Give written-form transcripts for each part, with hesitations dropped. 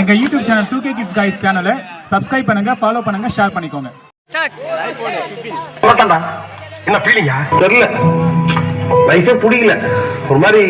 எங்க YouTube channel 2K Kids Guys சேனலை subscribe பண்ணுங்க, ஃபாலோ பண்ணுங்க, ஷேர் பண்ணிக்கோங்க. என்ன ஃபீலிங்கா தெரியல, லைஃபே பிடிக்கல ஒரு மாதிரி.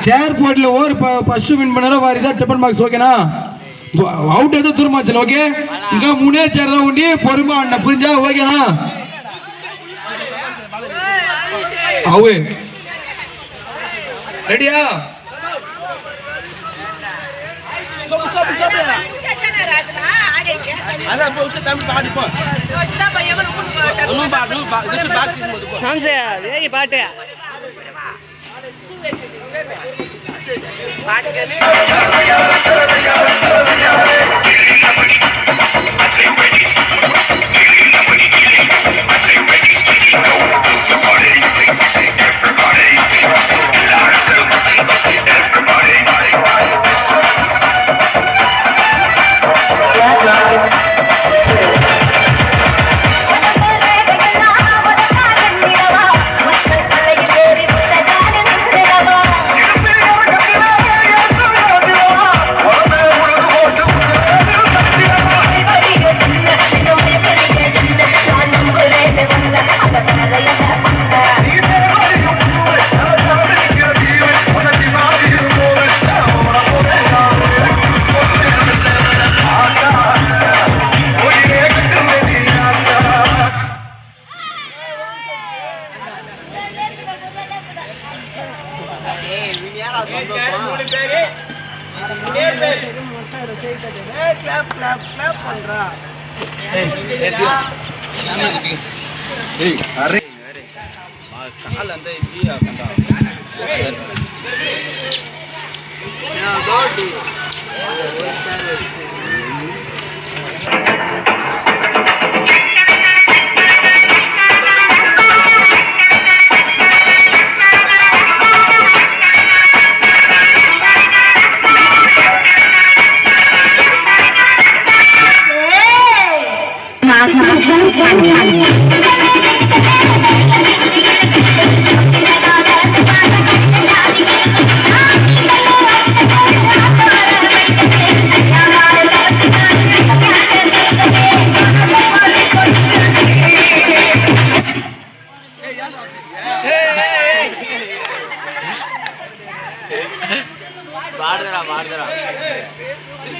சேர் போர்ட்ல ஓவர் ஃபர்ஸ்ட் வின் பண்ணற வாரிதா டிபன் பாக்ஸ் ஓகேனா அவுட் ஏதோ தூரமாச்சல ஓகே இங்க மூணே சேர் தான் உண்டி பொறுமை அண்ணா புரிஞ்சா ஓகேனா அவே ரெடியா அத போச்சு தம்பி பாடி போ this box is மது போ हम से ये பாட்டு பாட்டு கேளு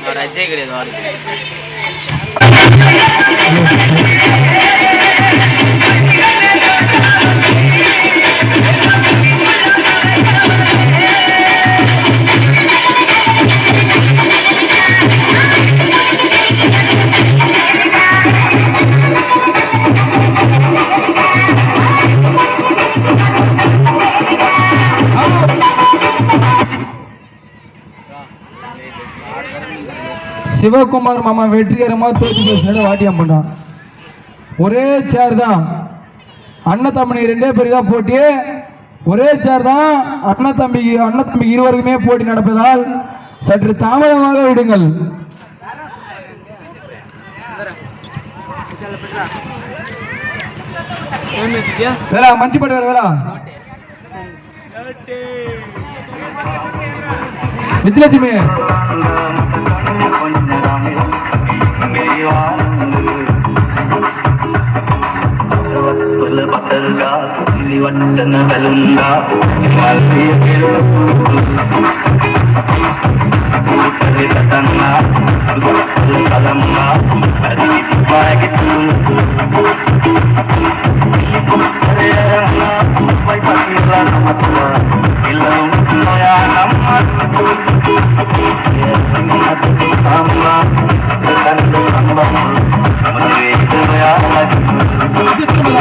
और अच्छे करे और சிவகுமார் மாமா வெற்றிகரமா தோற்று பேசினது வாட்டியம் பண்ணான். ஒரே சேர் தான் அண்ணன் தம்பி ரெண்டே பேர் தான் போட்டி, ஒரே சேர் தான் அண்ணன் தம்பி இருவருக்குமே போட்டி நடப்பதால் சற்று தாமதமாக விடுங்கள். வேலா மஞ்சு பட்டு வேற வேலா விஜயலட்சுமி பட்டருடா புலி வட்டன வெலுண்டா Baik itu Baik patilah nama Tuhan Bilang ya nama Ingat bersama Tekan bersama Menuju itu ya lagi Menuju itu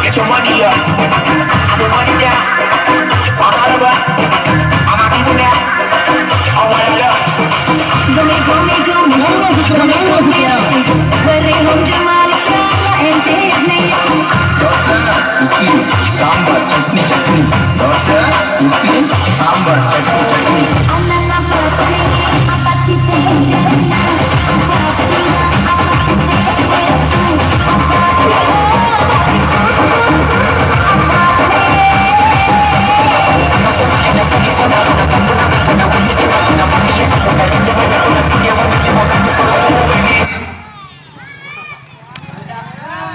Get your money up, put money down. I'm all of us, I'm out people now. I want it up. Dosa, idli, sambar, chutney, chutney. Dosa, idli, sambar, chutney, chutney.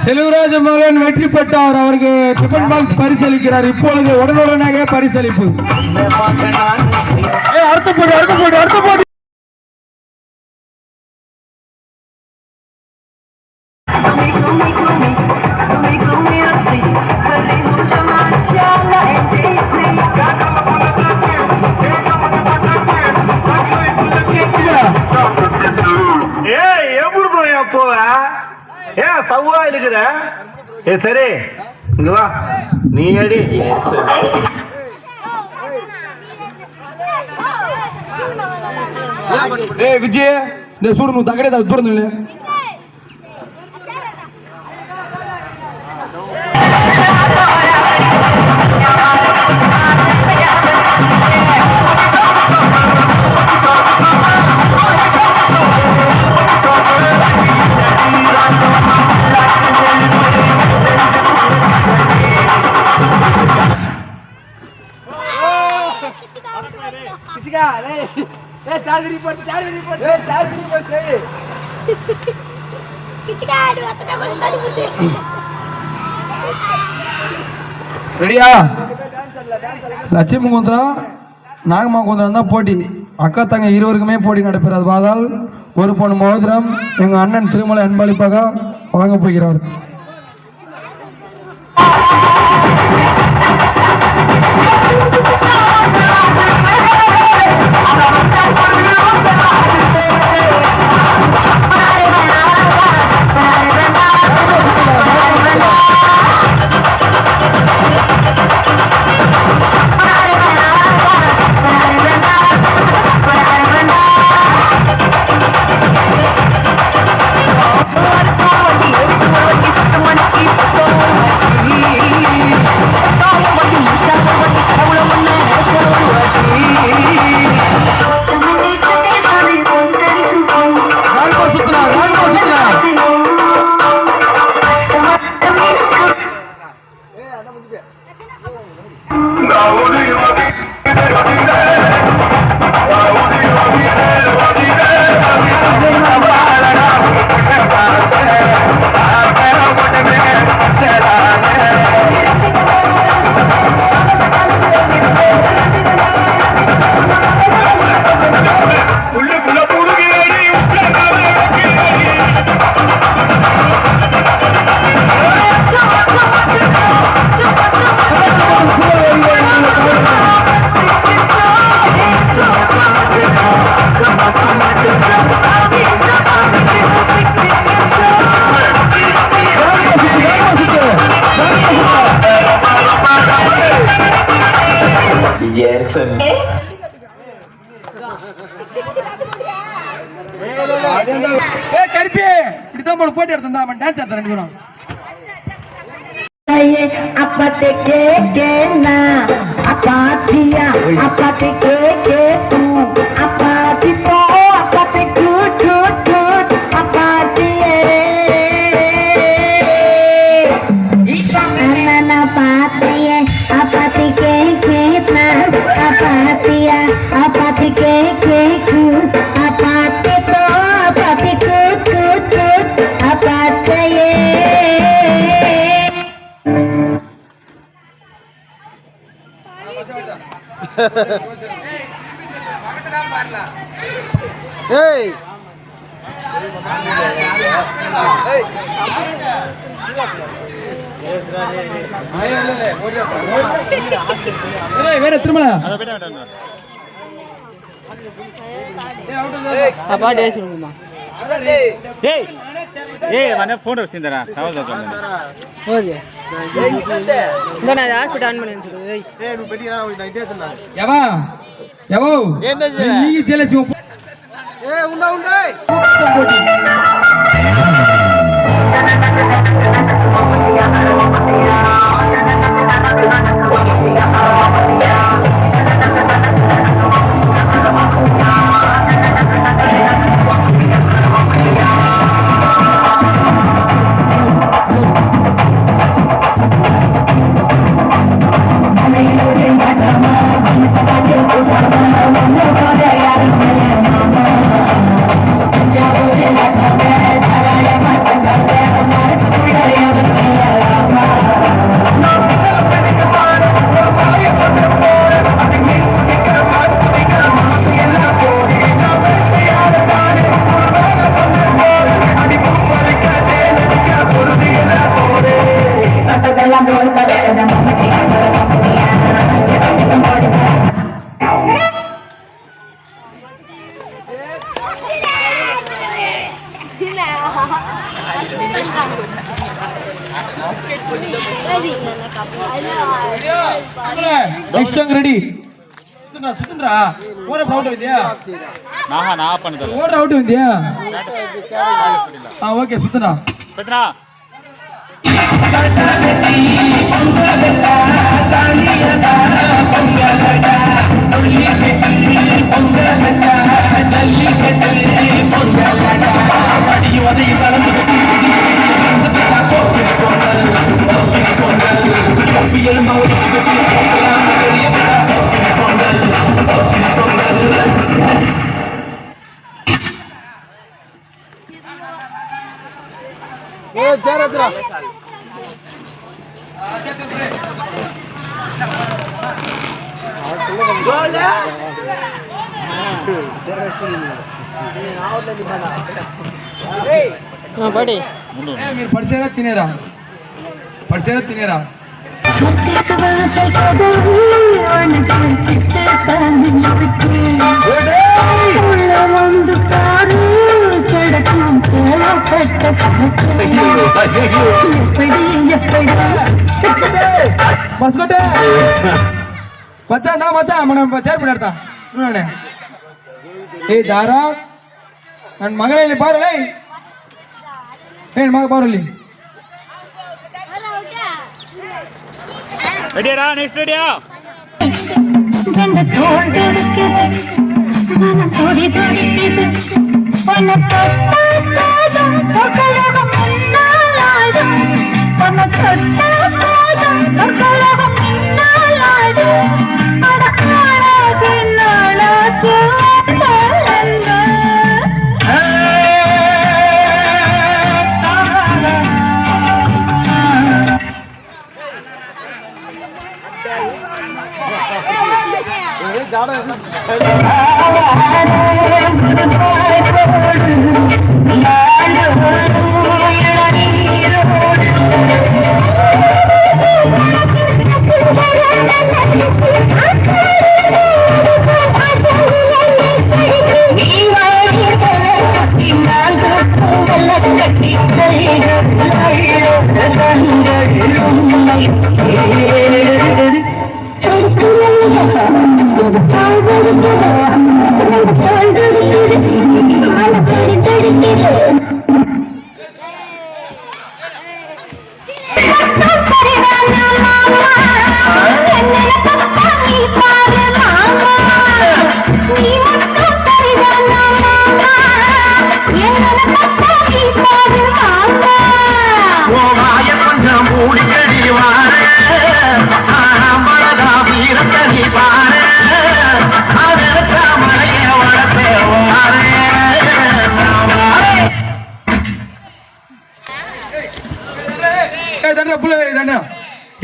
செல்வராஜ மகன் வெற்றி பெற்றார். அவருக்கு tiffin box பரிசளிக்கிறார். இப்பொழுது உடனுடனாக பரிசளிப்பு. அடுத்த போட்டி Savva இருக்கிற சரி இங்க வா நீ அடி விஜய் இந்த சூடு నువ్వు తగ్గడే దూరం ரெடியா? லட்சுமி குந்திரம் நாகமா குந்திரம் தான் போட்டி. அக்கா தங்க இருவருக்குமே போட்டி நடைபெறாது. வாதால் ஒரு பொண்ணு மோதிரம் எங்க அண்ணன் திருமலை அன்பளிப்பாக வழங்க போகிறார். கருப்பி இப்படிதான் போட்டு போட்டி எடுத்தா அவன் டான்ஸ் ஆடுற ரெண்டு பேரும். Apate ke na, apatia, apate ke tu, apati po, apate good, apatie. Isha na na apate, apate வேற திரும்ப பாட்டு சொல்லுங்கம்மா. ஏய் ஏய் வன போட்டோ வச்சிருந்தா தவறு சொல்லுங்க. ஓகே இந்த நான் ஹாஸ்பிடல் ஆன் பண்ணி சொல்லுங்க. ஏய் நீ பெட்டியா நான் இதே சொன்னாங்க. எவா எவோ நீ ஜெலசி ஏய் உண்டா உண்டா ரெடி சுத்துன்றா ஓட அவுட் விந்தியா நான் பண்ணதல ஓட அவுட் விந்தியா ஓகே சுத்துனா பெத்ரா பாடி మీరు పడిసేదా తినేరా బస్కొట్టే మచ్చా మనం చేర్పడతా ఏ దారా ನನ್ನ ಮಗಳಲ್ಲಿ ಬಾರಲೇ ಮಗ ಬಾರಲ್ಲಿ ரெடியா நெக்ஸ்ட் ரெடியா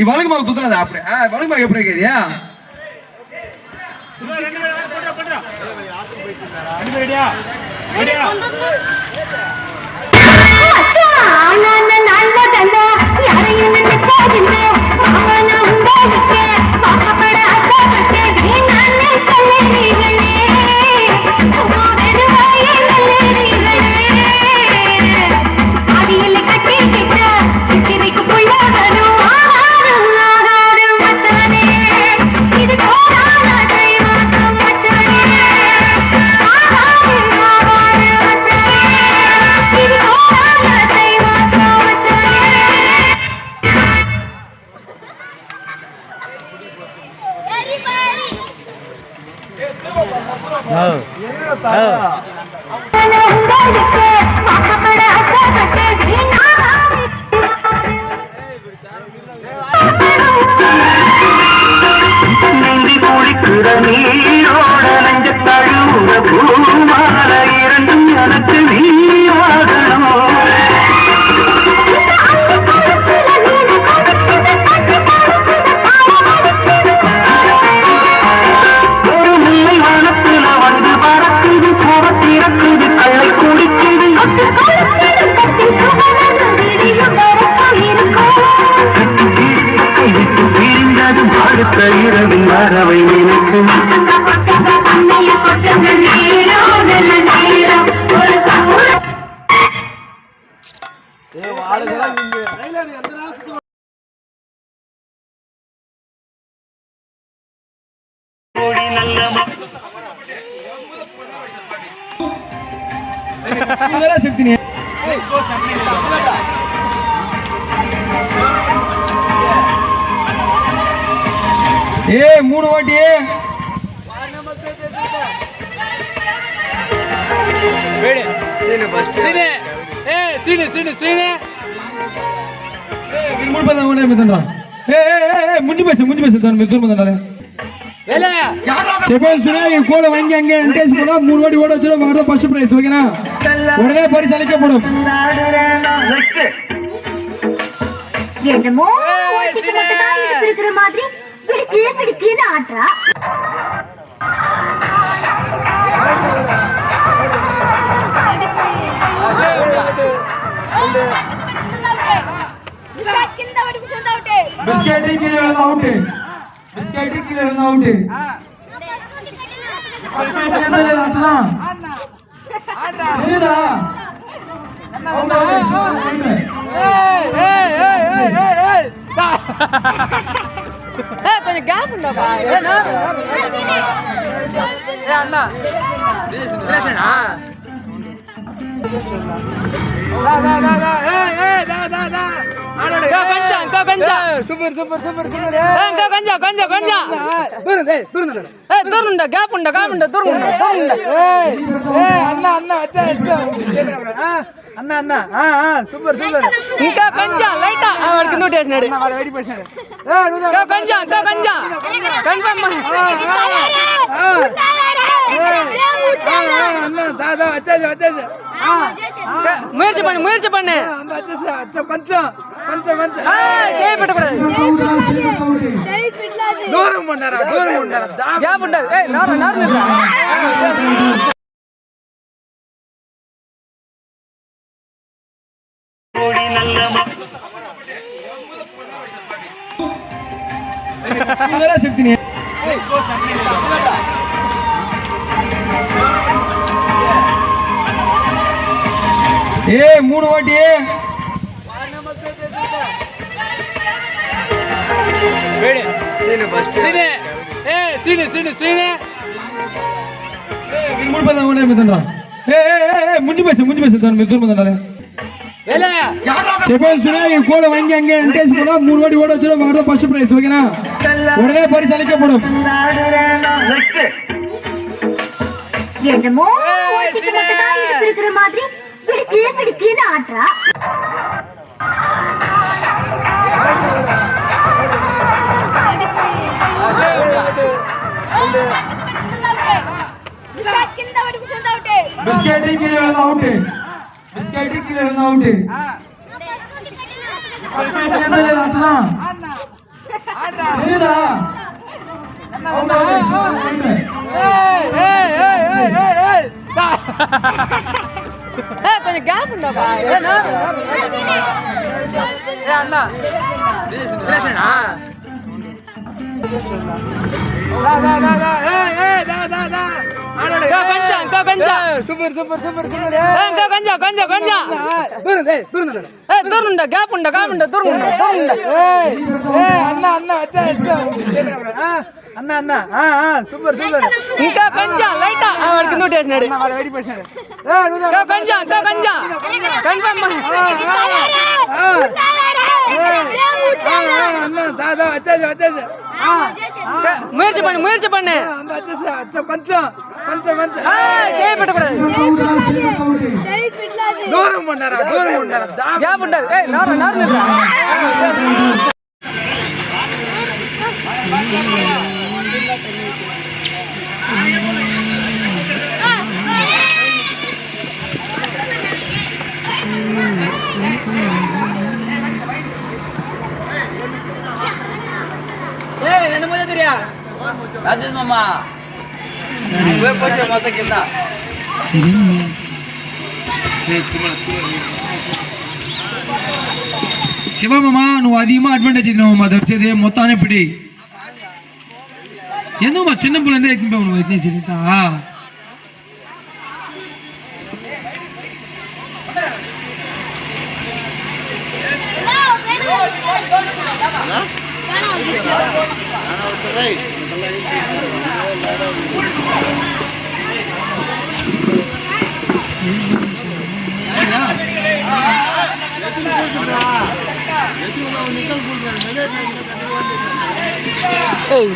ಈ ಒಳಗೆ ಮಗ ತುತ್ತಲದ ಅಪ್ರೆ ಒಳಗೆ ಮಗ ಎಪ್ರೆ ಇದೆಯಾ நீந்தி குளிக்கிற நீரோட நெஞ்ச தழுவுற பூமால இரண்டும் எனக்கு நீயாகணும். ஒரு முல்லை வனத்துல வந்து பறக்குது புறத்திறக்குது கள்ளை குடிக்குது பிரிந்ததும் அடுத்த இரவின் வரவை நினைக்கும். ஏ 3 வாட்டி ముందు పేసి దాని మీద దూరం చెప్పాను సునా ఈ కోడ వంగి అంగే ఎంటేసి కూడా 3 వాటి ఓడ వచ్చేది వాడో ఫస్ట్ ప్రైస్ ఓకేనా ఉడనే పరిసి అలిக்கப்படும் என்னமோ இருக்கிற மாதிரி பிடிச்சின்னு ஆட்றா. బిస్కెట్ కీలే అవుట్ బిస్కెట్ కీలే అవుట్ అట్లా ఏదా கொஞ்சம் கேப் உண்டாப்பா அண்ணா ఇంకా కొంచెం లైట్ వాడికి నోట్ వేసినాడు కొంచెం కన్ఫర్మ్ ముయర్చి పన్ను చేయి పెట్టకూడదు గ్యాప్ ఉండదు ఏ 3 వాటి ముందు పేసి దాని మీద దూరం చెప్పాను సునా ఈ కోడ వంగి అంగే ఎంటేసి కూడా 3 వాటి ఓడ వచ్చేది వాడో ఫస్ట్ ప్రైస్ ఓకేనా ఉడనే పరిసి అలిக்கப்படும் என்னமோ இருக்கிற மாதிரி பிடிச்சின்னு ஆட்றா. బిస్కెట్ కీలే అవుట్ అట్లా ఏదా கொஞ்சம் கேப் உண்டாப்பா அண்ணா சூப்பர் சூப்பர் சூப்பர் சூப்பர் தூரண்டா கேப் உண்டா தூரண்டா அண்ணா அண்ணா அண்ணா அண்ணா சூப்பர் சூப்பர் ఇంకా కొంచెం లైట్ వాడికి నోట్ వేసినాడు కొంచెం కన్ఫర్మ్ ముయర్చి పండి చేయి పెట్టకూడదు దూరం ఉన్నారా గ్యాప్ ఉండదు నారు రాజేష్ మామ పోసే మొత్తం కింద శివమామ నువ్వు அதிகமாக அட்வான்டேஜ் எடுக்கணுமா தரிசது மொத்தம் அனுப்பிடி என்னம்மா சின்ன பிள்ளைந்தே எடுத்துன்னு போய் உனக்கு எத்தனை சரிதா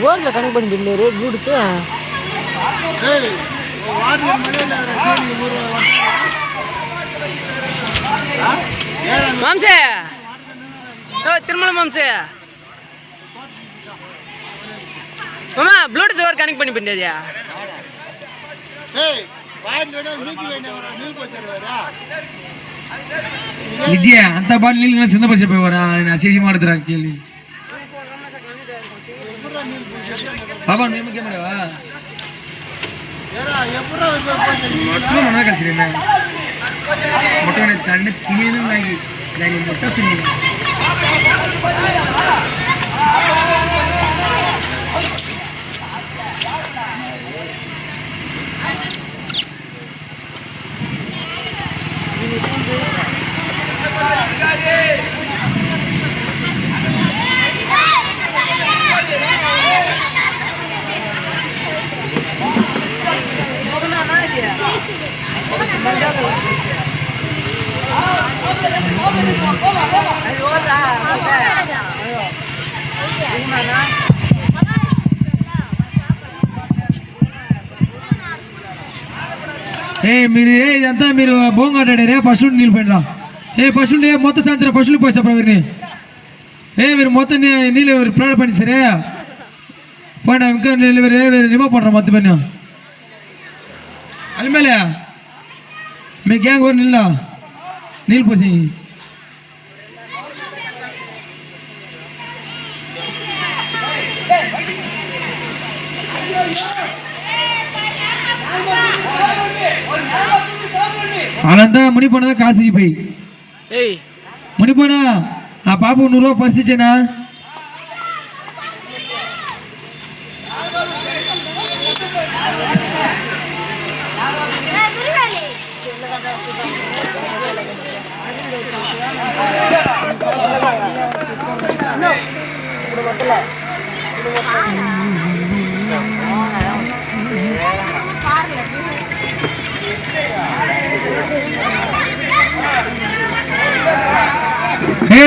ஓர்ல கனெக்ட் பண்ணிட்டு ப்ளூடூத் மாம்சே திருமல மாம்சே மாமா ப்ளூடூத் ஒரு கனெக்ட் பண்ணி பண்ணியா விஜயா அந்த பால் நீங்க சின்ன பசங்க போய் வரா நான் அசிங்கமா எடுத்துறேன் கேள்வி பாபா நேம் கேமரா மட்டும் மன கல்சிரேனா மட்டும் தண்ணி திமின்னு நாகி நான் முட்டை தின்னி మీరు ఇదంతా మీరు బోంగాడారే ఫస్ట్ నిలిపోయినా ఫస్ట్ మొత్తం సాయంత్రం ఫస్ట్ పోసా వీరిని మీరు మొత్తం నీళ్ళు ప్లాన్ பண்ணி సరే போயிடா ఇంకా வேறு ரிமூவ் பண்ணுறோம் மொத்த பண்ணி அது மேலே మీ గ్యాంగ్ ஒரு నీళ్ళు పోసి అదంతా మునిపోయినదా కాశీ పోయి మునిపోయినా ఆ పాప 100 రూపాయలు పరిచిచ్చేనా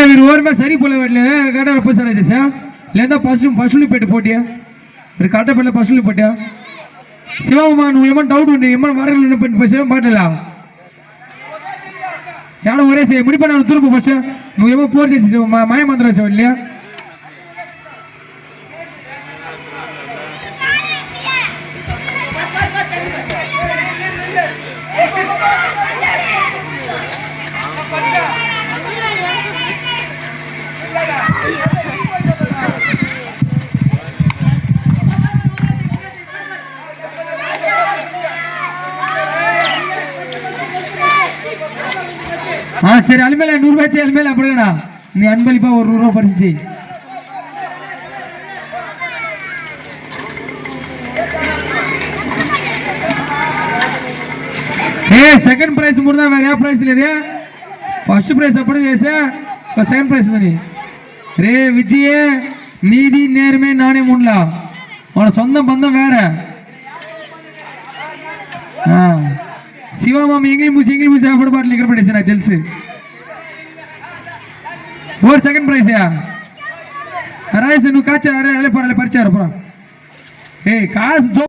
మీరు ఓరమే సరిపోలేవట్లేదు కరెక్ట్గా పోసారా చేసా లేదా పశువులు పెట్టి పోటీయా మీరు కరెక్ట్గా పెట్టలే పశువులు పెట్టా శివమ్మ నువ్వేమన్నా డౌట్ ఉండి ఏమన్నా వారాలు పెట్టి పోసా మాటలా ఏడ ఊరేసే ముడిపడి తురుపు పోసా నువ్వేమో పోర్ చేసేసావు మాయమంత్రం వేసావు இல்லையா சரி அல்மேல 100 ரூபாய் அல்மேல அப்படினா நீ அன்பளிப்பா ஒரு 100 ரூபாய் பரிசு செகண்ட் பிரைஸ் முடுதா வேற ಯಾವ ಪ್ರೈಸ್ ಇದೆ ಫಸ್ಟ್ ಪ್ರೈಸ್ அப்படி ஏசே செகண்ட் பிரைஸ் நீ ரே விஜய நீதி நேர்மை நானே முன்னலா உன சொந்த பந்தம் வேற சிவமாமி ఇంగ్లీష్ మూసి అప్పుడు బాట్ లిక్కర్ పడేసా నాకు తెలుసు और सेकंड प्राइस है अरे से नु काचा अरे अले पर अले परिचय रो ए कास जो